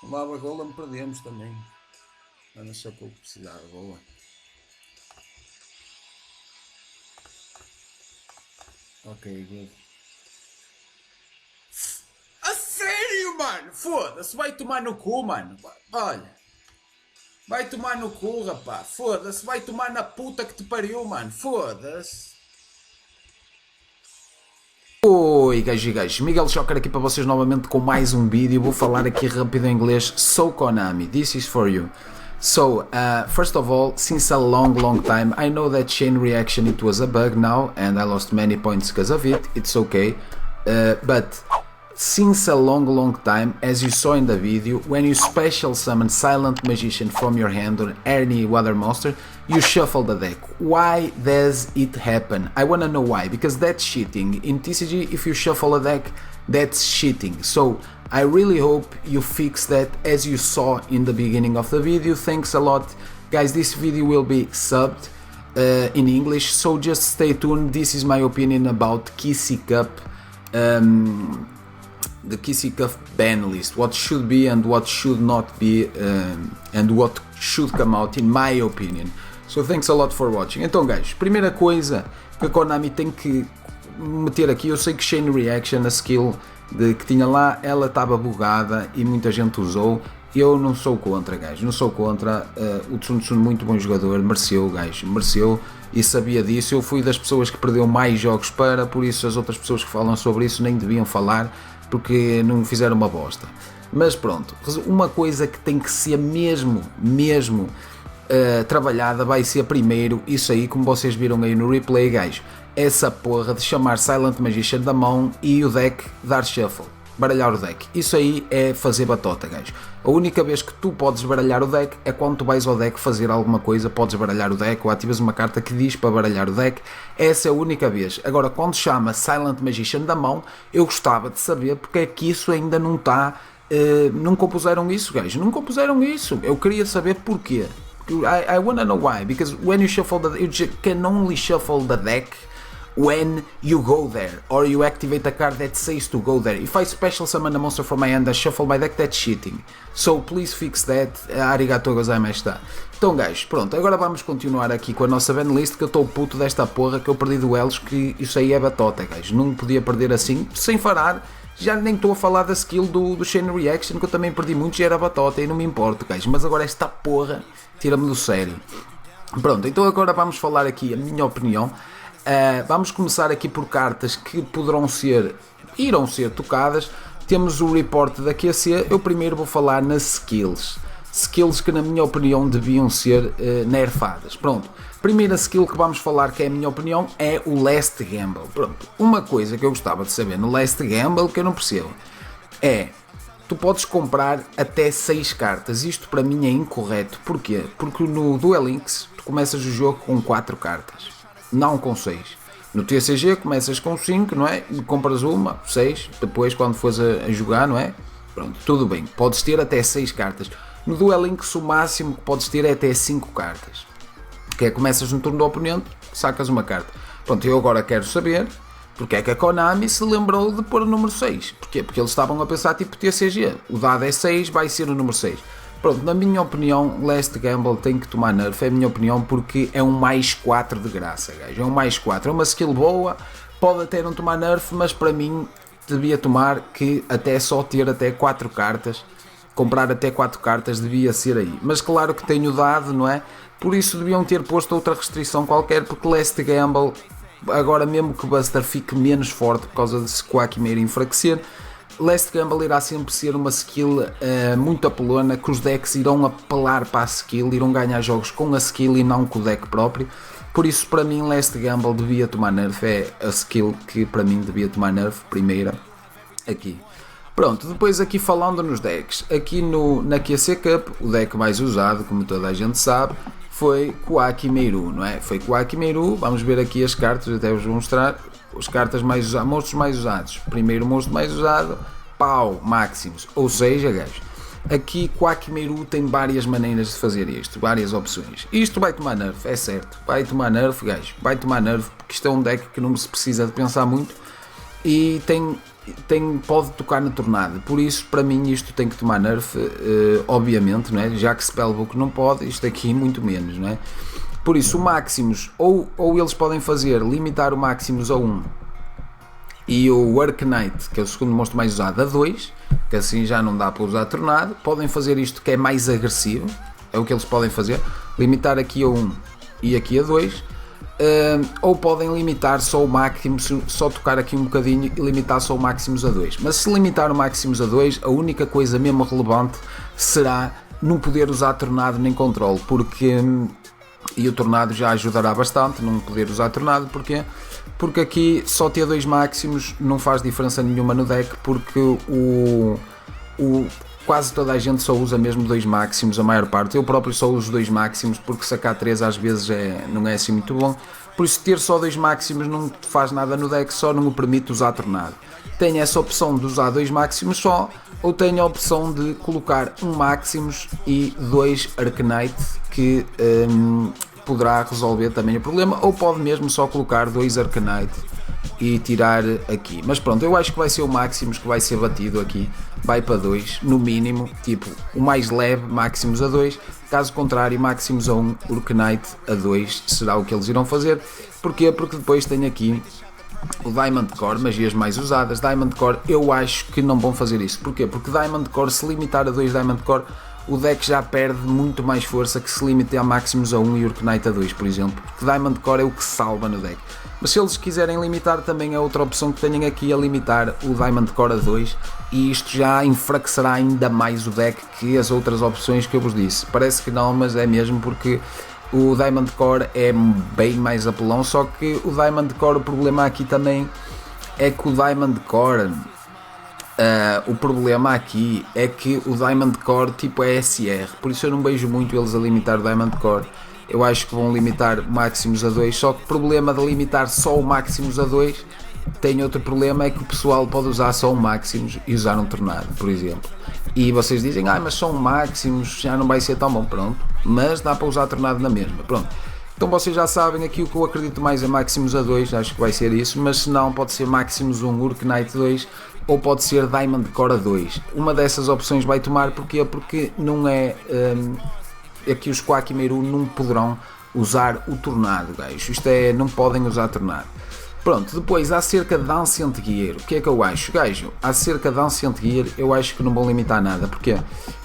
O Lava Golem perdemos também. Mas só que eu precisava, boa. Ok, good. A sério, mano? Foda-se, vai tomar no cu, mano. Olha. Vai tomar no cu, rapaz. Foda-se, vai tomar na puta que te pariu, mano. Foda-se. Oi, gajos e gajos, Miguel Joker aqui para vocês novamente com mais um vídeo. Vou falar aqui rápido em inglês. So Konami, this is for you. So, first of all, since a long time, I know that chain reaction it was a bug now and I lost many points because of it, it's okay. But since a long time, as you saw in the video, when you special summon Silent Magician from your hand or any other monster, you shuffle the deck. Why does it happen? I wanna know why, because that's cheating. In TCG, if you shuffle a deck, that's cheating. So I really hope you fix that as you saw in the beginning of the video. Thanks a lot. Guys, this video will be subbed in English, so just stay tuned. This is my opinion about Kissy Cup. The Kissy Cup ban list, what should be and what should not be, and what should come out in my opinion. So thanks a lot for watching. Então, guys, primeira coisa que a Konami tem que meter aqui, eu sei que Chain Reaction, a skill que tinha lá, ela estava bugada e muita gente usou. Eu não sou contra, guys, não sou contra. O Tsun Tsun, muito bom jogador, mereceu, guys, mereceu e sabia disso. Eu fui das pessoas que perdeu mais jogos por isso as outras pessoas que falam sobre isso nem deviam falar, porque não fizeram uma bosta. Mas pronto, uma coisa que tem que ser mesmo trabalhada vai ser primeiro, isso aí, como vocês viram aí no replay, guys, essa porra de chamar Silent Magician da mão e o deck dar shuffle, baralhar o deck. Isso aí é fazer batota, guys. A única vez que tu podes baralhar o deck é quando tu vais ao deck fazer alguma coisa, podes baralhar o deck ou ativas uma carta que diz para baralhar o deck. Essa é a única vez. Agora, quando chama Silent Magician da mão, eu gostava de saber porque é que isso ainda não está. Não compuseram isso, guys. Não compuseram isso. Eu queria saber porquê. I wanna know why. Because when you shuffle you can only shuffle the deck when you go there, or you activate a card that says to go there. If I special summon a monster from my hand and shuffle my deck, that's cheating. So please fix that. Arigatou gozaimashita. Então, guys, pronto, agora vamos continuar aqui com a nossa banlist, que eu estou puto desta porra, que eu perdi duelos, que isso aí é batota, guys. Não podia perder assim, sem falar. Já nem estou a falar da skill do Chain Reaction, que eu também perdi muito e era batota, e não me importo, guys. Mas agora esta porra tira-me do sério. Pronto, então agora vamos falar aqui a minha opinião. Vamos começar aqui por cartas que irão ser tocadas. Temos o report da QC. Eu primeiro vou falar nas skills que na minha opinião deviam ser nerfadas. Pronto, primeira skill que vamos falar, que é a minha opinião, é o Last Gamble. Pronto, uma coisa que eu gostava de saber no Last Gamble, que eu não percebo, é: tu podes comprar até 6 cartas. Isto para mim é incorreto. Porquê? Porque no Duel Links tu começas o jogo com 4 cartas, não com 6. No TCG começas com 5, não é? Compras uma, 6, depois quando fores a jogar, não é? Pronto, tudo bem, podes ter até 6 cartas. No Duel Links o máximo que podes ter é até 5 cartas. Que é, começas no turno do oponente, sacas uma carta. Pronto, eu agora quero saber porque é que a Konami se lembrou de pôr o número 6. Porquê? Porque eles estavam a pensar tipo TCG, o dado é 6, vai ser o número 6. Pronto, na minha opinião, Last Gamble tem que tomar nerf, é a minha opinião, porque é um mais 4 de graça, guys. É um mais 4, é uma skill boa, pode até não tomar nerf, mas para mim devia tomar, que até só ter até 4 cartas, comprar até 4 cartas devia ser aí. Mas claro que tenho dado, não é? Por isso deviam ter posto outra restrição qualquer, porque Last Gamble, agora mesmo que o Buster fique menos forte por causa de Sequakimeira enfraquecer, Last Gamble irá sempre ser uma skill muito apelona, que os decks irão apelar para a skill, irão ganhar jogos com a skill e não com o deck próprio. Por isso, para mim, Last Gamble devia tomar nerf, é a skill que para mim devia tomar nerf, primeira, aqui. Pronto, depois aqui falando nos decks, aqui na QC Cup, o deck mais usado, como toda a gente sabe, foi Koakimeru, não é? Foi Koakimeru, vamos ver aqui as cartas, até vos vou mostrar. As cartas mais usadas, monstros mais usados. Primeiro monstro mais usado, pau, Maximus. Ou seja, gajos, aqui Koakimeru tem várias maneiras de fazer isto, várias opções. Isto vai tomar nerf, é certo. Vai tomar nerf, gajos, vai tomar nerf, porque isto é um deck que não se precisa de pensar muito e tem pode tocar na Tornado, por isso para mim isto tem que tomar nerf, obviamente, não é? Já que Spellbook não pode, isto aqui muito menos, não é? Por isso o Maximus, ou eles podem fazer, limitar o Maximus a 1 e o Arcanite, que é o segundo monstro mais usado, a 2, que assim já não dá para usar Tornado. Podem fazer isto que é mais agressivo, é o que eles podem fazer, limitar aqui a 1 e aqui a 2. Ou podem limitar só o Maximus, só tocar aqui um bocadinho e limitar só o Maximus a 2. Mas se limitar o Maximus a 2, a única coisa mesmo relevante será não poder usar Tornado nem Control, porque e o Tornado já ajudará bastante não poder usar Tornado. Porque aqui só ter 2 Maximus não faz diferença nenhuma no deck, porque quase toda a gente só usa mesmo 2 Maximus, a maior parte. Eu próprio só uso 2 Maximus, porque sacar 3 às vezes não é assim muito bom. Por isso ter só 2 Maximus não faz nada no deck, só não o permite usar Tornado. Tenho essa opção de usar 2 Maximus só, ou tenho a opção de colocar 1 Maximus e 2 Arcanite, que poderá resolver também o problema, ou pode mesmo só colocar 2 Arcanite e tirar aqui. Mas pronto, eu acho que vai ser o Maximus que vai ser batido aqui, vai para 2 no mínimo, tipo o mais leve, Maximus a 2, caso contrário Maximus a 1, Arcanite a 2 será o que eles irão fazer. Porquê? Porque depois tem aqui o Diamond Core, magias mais usadas. Diamond Core eu acho que não vão fazer isso. Porquê? Porque Diamond Core, se limitar a 2 Diamond Core, o deck já perde muito mais força que se limite a Maximus a 1 e Arcanite a 2, por exemplo, porque Diamond Core é o que salva no deck. Mas se eles quiserem limitar, também é outra opção que tenham aqui, a limitar o Diamond Core a 2, e isto já enfraquecerá ainda mais o deck que as outras opções que eu vos disse. Parece que não, mas é mesmo, porque o Diamond Core é bem mais apelão. Só que o Diamond Core, o problema aqui também é que o Diamond Core, o problema aqui é que o Diamond Core tipo é SR, por isso eu não vejo muito eles a limitar o Diamond Core. Eu acho que vão limitar Maximus a 2, só que o problema de limitar só o Maximus a 2 tem outro problema, é que o pessoal pode usar só um Maximus e usar um Tornado, por exemplo. E vocês dizem, mas só um Maximus já não vai ser tão bom, pronto, mas dá para usar Tornado na mesma, pronto. Então vocês já sabem, aqui o que eu acredito mais é Maximus a 2, acho que vai ser isso, mas se não pode ser Maximus 1, Arcanite 2, ou pode ser Diamond Core a 2. Uma dessas opções vai tomar, porquê? Porque não é... aqui os Quakimeru não poderão usar o Tornado, gajo. Isto é, não podem usar Tornado. Pronto, depois acerca de Ancient Gear, o que é que eu acho, gajo? Acerca de Ancient Gear, eu acho que não vão limitar nada. Porquê?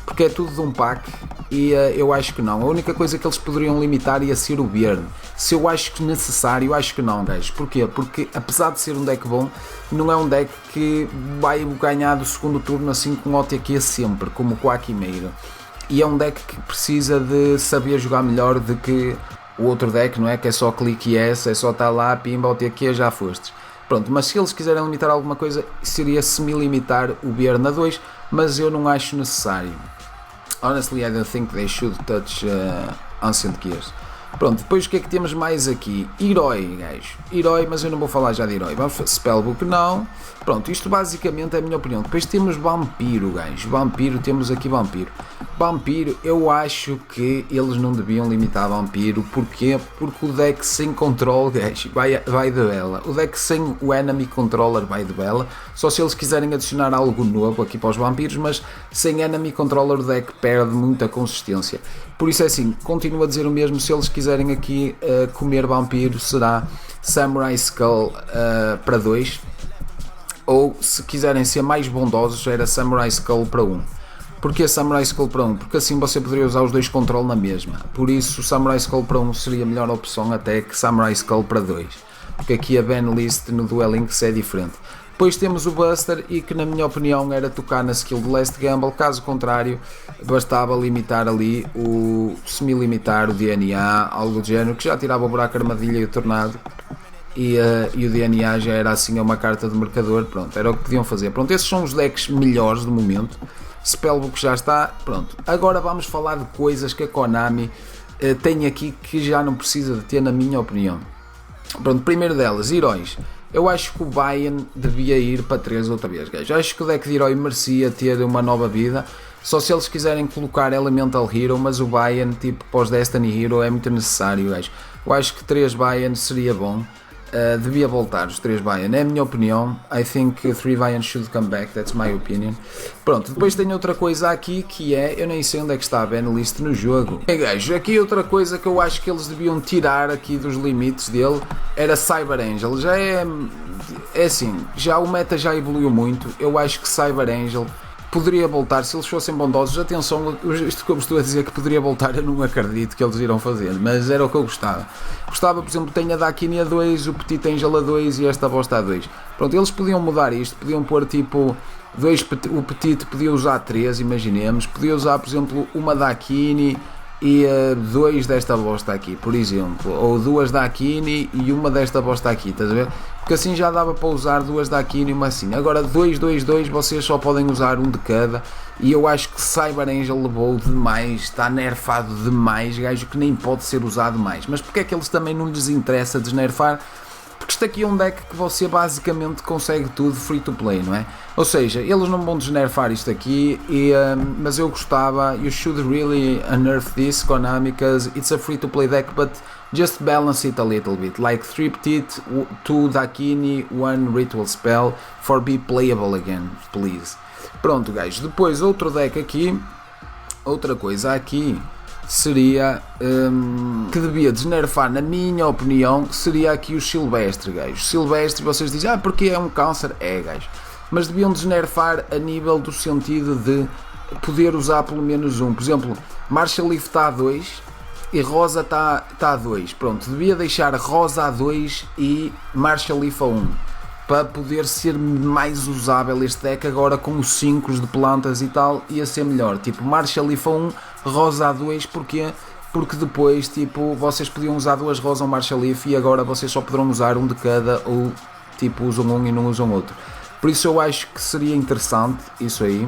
Porque é tudo de um pack e eu acho que não. A única coisa que eles poderiam limitar ia ser o Beard. Se eu acho que necessário, eu acho que não, gajo. Porquê? Porque apesar de ser um deck bom, não é um deck que vai ganhar do segundo turno assim com OTQ sempre, como o Quakimeru. E é um deck que precisa de saber jogar melhor do que o outro deck, não é? Que é só clique e é só estar lá, pimba, OTQ, já fostes. Pronto, mas se eles quiserem limitar alguma coisa, seria semi-limitar o Beard na 2, mas eu não acho necessário. Honestly, I don't think they should touch Ancient Gears. Pronto, depois o que é que temos mais aqui? Herói, gajo. Herói, mas eu não vou falar já de Herói. Spellbook não. Pronto, isto basicamente é a minha opinião. Depois temos Vampiro, gajo. Vampiro, temos aqui Vampiro. Vampiro, eu acho que eles não deviam limitar Vampiro. Porquê? Porque o deck sem control, gajo, vai de bela. O deck sem o enemy controller vai de bela. Só se eles quiserem adicionar algo novo aqui para os vampiros, mas sem enemy controller o deck perde muita consistência. Por isso é assim, continuo a dizer o mesmo. Se eles quiserem aqui comer vampiro, será Samurai Skull para 2, ou se quiserem ser mais bondosos, era Samurai Skull para 1. Porquê Samurai Skull para 1? Porque assim você poderia usar os dois controle na mesma. Por isso Samurai Skull para 1 seria a melhor opção até que Samurai Skull para 2, porque aqui a ban list no Duel Links é diferente. Depois temos o Buster, e que na minha opinião era tocar na skill de Last Gamble. Caso contrário, bastava limitar ali o semi-limitar o DNA, algo do género, que já tirava o buraco, armadilha e o tornado, e o DNA já era assim uma carta de marcador. Pronto, era o que podiam fazer. Pronto, esses são os decks melhores do momento. Spellbook já está, pronto. Agora vamos falar de coisas que a Konami tem aqui que já não precisa de ter, na minha opinião. Pronto, primeiro delas, heróis. Eu acho que o Bayan devia ir para 3 outra vez, gajo. Acho que o deck de herói merecia ter uma nova vida. Só se eles quiserem colocar Elemental Hero, mas o Bayan tipo pós Destiny Hero é muito necessário, gajo. Eu acho que 3 Bayan seria bom. devia voltar os 3 Bayern, é a minha opinião. I think 3 Bayern should come back, that's my opinion. Pronto, depois tem outra coisa aqui que é, eu nem sei onde é que está a banlist no jogo. Gajo, aqui outra coisa que eu acho que eles deviam tirar aqui dos limites dele era Cyber Angel. Já é assim, já o meta já evoluiu muito. Eu acho que Cyber Angel poderia voltar, se eles fossem bondosos. Atenção, isto que eu estou a dizer que poderia voltar, eu não acredito que eles irão fazer, mas era o que eu gostava. Gostava, por exemplo, tem a Dakini a 2, o Petit Angel a 2 e esta bosta a 2. Pronto, eles podiam mudar isto, podiam pôr tipo o Petit podia usar 3, imaginemos, podia usar, por exemplo, uma Dakini e 2 desta bosta aqui, por exemplo, ou 2 Dakini e uma desta bosta aqui, estás a ver? Porque assim já dava para usar 2 Dakini e uma assim. Agora 2, 2, 2, vocês só podem usar um de cada, e eu acho que Cyber Angel levou demais, está nerfado demais, gajo, que nem pode ser usado mais. Mas porque é que eles também não lhes interessa desnerfar? Porque isto aqui é um deck que você basicamente consegue tudo free to play, não é? Ou seja, eles não vão desnerfar isto aqui, mas eu gostava. You should really unearth this, Konami, because it's a free to play deck, but just balance it a little bit. Like 3 Petit, 2 Dakini, 1 Ritual Spell, for be playable again, please. Pronto, guys. Depois outro deck aqui, outra coisa aqui seria que devia desnerfar, na minha opinião, seria aqui o Silvestre, gajo. Silvestre, vocês dizem, porque é um câncer? É, gajo. Mas deviam desnerfar a nível do sentido de poder usar pelo menos um. Por exemplo, Marshall Leaf está a 2 e Rosa está a 2. Pronto, devia deixar Rosa a 2 e Marshall Leaf a 1. Para poder ser mais usável este deck agora com os 5 de plantas e tal, ia ser melhor. Tipo, Marshall Leaf a 1, Rosa a 2, porquê? Porque depois, tipo, vocês podiam usar 2 Rosa ou Marshall Leaf e agora vocês só poderão usar um de cada, ou tipo, usam um e não usam outro. Por isso eu acho que seria interessante isso aí,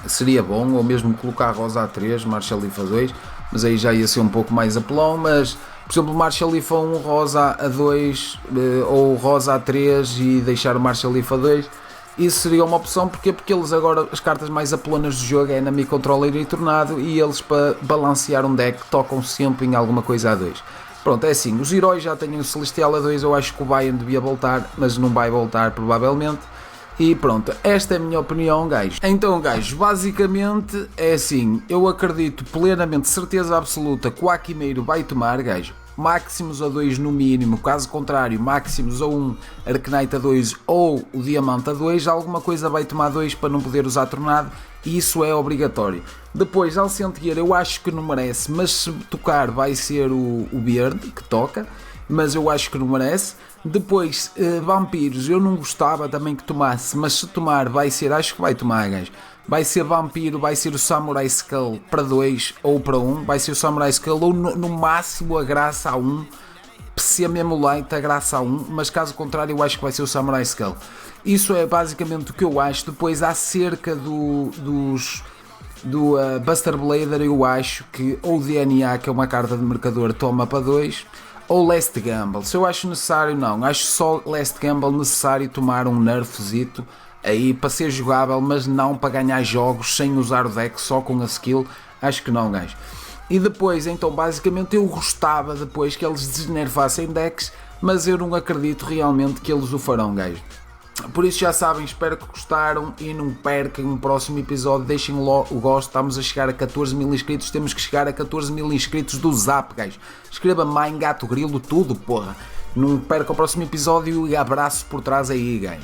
seria bom, ou mesmo colocar Rosa a 3, Marshall Leaf a 2, mas aí já ia ser um pouco mais apelão. Mas por exemplo, Marshall Leaf a 1, Rosa a 2 ou Rosa a 3 e deixar o Marshall Leaf a 2, isso seria uma opção. Porque eles agora, as cartas mais apelonas do jogo é Enemy Controller e Tornado, e eles para balancear um deck tocam sempre em alguma coisa a 2. Pronto, é assim, os heróis já têm o Celestial a 2, eu acho que o Bayern devia voltar, mas não vai voltar provavelmente. E pronto, esta é a minha opinião, gajo. Então, gajo, basicamente é assim, eu acredito plenamente, certeza absoluta, que o Akimeiro vai tomar, gajo. Máximos a 2 no mínimo, caso contrário, máximos a 1, Arcanite a 2 ou o Diamante a 2, alguma coisa vai tomar 2 para não poder usar Tornado, e isso é obrigatório. Depois, Alcentier eu acho que não merece, mas se tocar vai ser o Beard que toca, mas eu acho que não merece. Depois, vampiros, eu não gostava também que tomasse, mas se tomar vai ser, acho que vai tomar, gajo. Vai ser vampiro, vai ser o Samurai Skull para 2 ou para 1, vai ser o Samurai Skull ou no máximo a graça a 1, se é mesmo light a graça a 1, mas caso contrário eu acho que vai ser o Samurai Skull. Isso é basicamente o que eu acho. Depois acerca do Buster Blader, eu acho que ou DNA, que é uma carta de mercador, toma para 2, ou Last Gamble. Se eu acho necessário, não, acho só Last Gamble necessário tomar um nerfzito aí para ser jogável, mas não para ganhar jogos sem usar o deck, só com a skill, acho que não, gajo. E depois, então, basicamente eu gostava depois que eles desnerfassem decks, mas eu não acredito realmente que eles o farão, gajo. Por isso já sabem, espero que gostaram e não percam um próximo episódio, deixem o gosto, estamos a chegar a 14 mil inscritos, temos que chegar a 14 mil inscritos do Zap, gajo. Escreva mãe, gato, grilo, tudo, porra. Não percam o próximo episódio e abraço por trás aí, gajo.